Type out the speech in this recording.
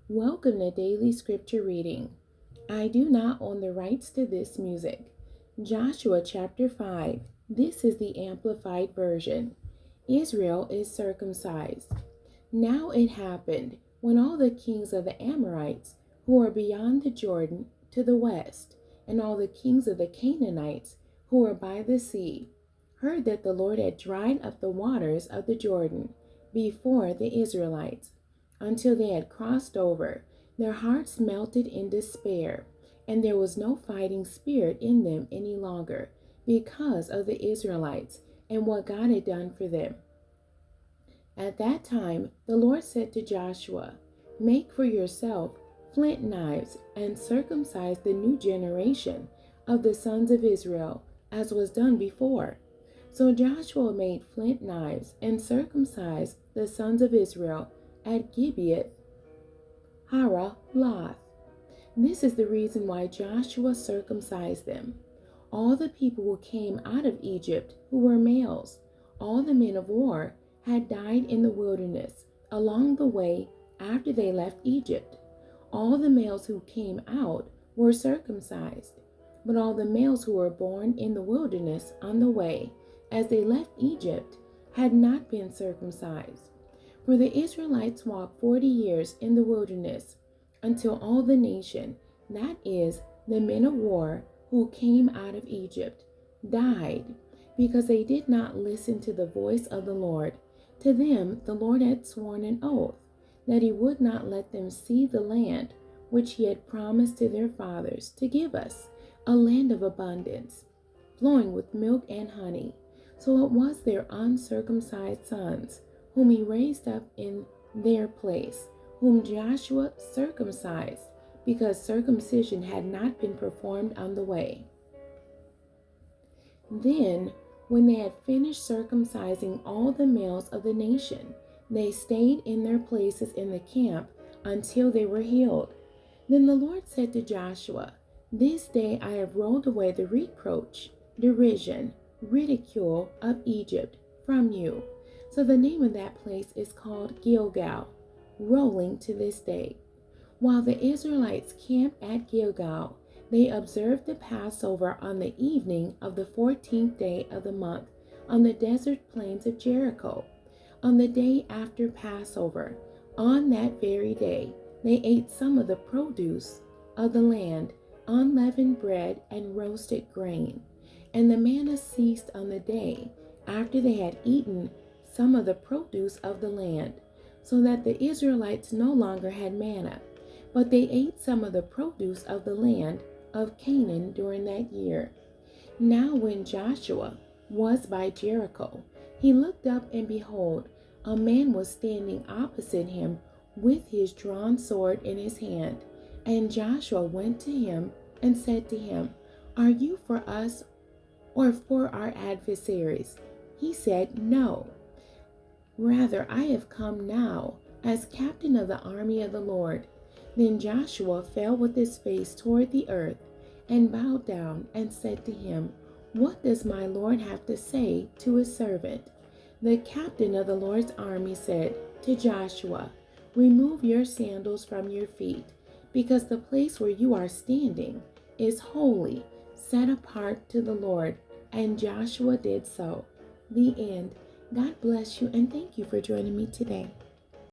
Welcome to Daily Scripture Reading. I do not own the rights to this music. Joshua chapter 5. This is the Amplified Version. Israel is circumcised. Now it happened, when all the kings of the Amorites, who are beyond the Jordan to the west, and all the kings of the Canaanites, who are by the sea, heard that the Lord had dried up the waters of the Jordan before the Israelites, until they had crossed over, their hearts melted in despair, and there was no fighting spirit in them any longer, because of the Israelites and what God had done for them. At that time, the Lord said to Joshua, "Make for yourself flint knives and circumcise the new generation of the sons of Israel, as was done before." So Joshua made flint knives and circumcised the sons of Israel at Gibeath Haraloth. This is the reason why Joshua circumcised them. All the people who came out of Egypt, who were males, all the men of war, had died in the wilderness along the way after they left Egypt. All the males who came out were circumcised, but all the males who were born in the wilderness on the way as they left Egypt had not been circumcised. For the Israelites walked 40 years in the wilderness until all the nation, that is, the men of war who came out of Egypt, died, because they did not listen to the voice of the Lord. To them the Lord had sworn an oath that he would not let them see the land which he had promised to their fathers to give us, a land of abundance, flowing with milk and honey. So it was their uncircumcised sons whom he raised up in their place, whom Joshua circumcised, because circumcision had not been performed on the way. Then, when they had finished circumcising all the males of the nation, they stayed in their places in the camp until they were healed. Then the Lord said to Joshua, "This day I have rolled away the reproach, derision, ridicule of Egypt from you." So the name of that place is called Gilgal, rolling to this day. While the Israelites camped at Gilgal, they observed the Passover on the evening of the 14th day of the month on the desert plains of Jericho. On the day after Passover, on that very day, they ate some of the produce of the land, unleavened bread and roasted grain. And the manna ceased on the day after they had eaten some of the produce of the land, so that the Israelites no longer had manna, but they ate some of the produce of the land of Canaan during that year. Now when Joshua was by Jericho, he looked up, and behold, a man was standing opposite him with his drawn sword in his hand. And Joshua went to him and said to him, "Are you for us or for our adversaries?" He said, "No. Rather, I have come now as captain of the army of the Lord." Then Joshua fell with his face toward the earth and bowed down and said to him, "What does my Lord have to say to his servant?" The captain of the Lord's army said to Joshua, "Remove your sandals from your feet, because the place where you are standing is holy, set apart to the Lord." And Joshua did so. The end. God bless you, and thank you for joining me today.